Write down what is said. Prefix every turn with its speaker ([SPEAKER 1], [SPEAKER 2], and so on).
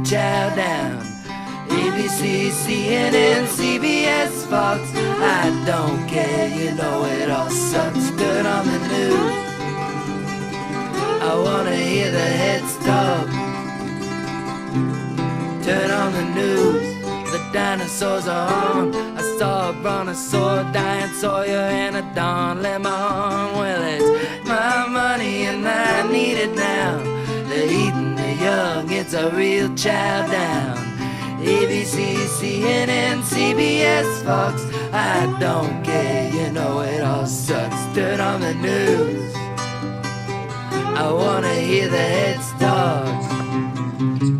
[SPEAKER 1] chow down. ABC, CNN, CBS, Fox, I don't care, you know it all sucks. Turn on the news, I wanna hear the heads talk. Turn on the news, the dinosaurs are on. I saw a brontosaur, Diane Sawyer, and a Don Lemon. Well, it's my money and I need it now. They're eating the young, it's a real chow down. ABC, CNN, CBS, Fox, I don't care, you know it all sucks. Turn on the news, I wanna hear the heads talk.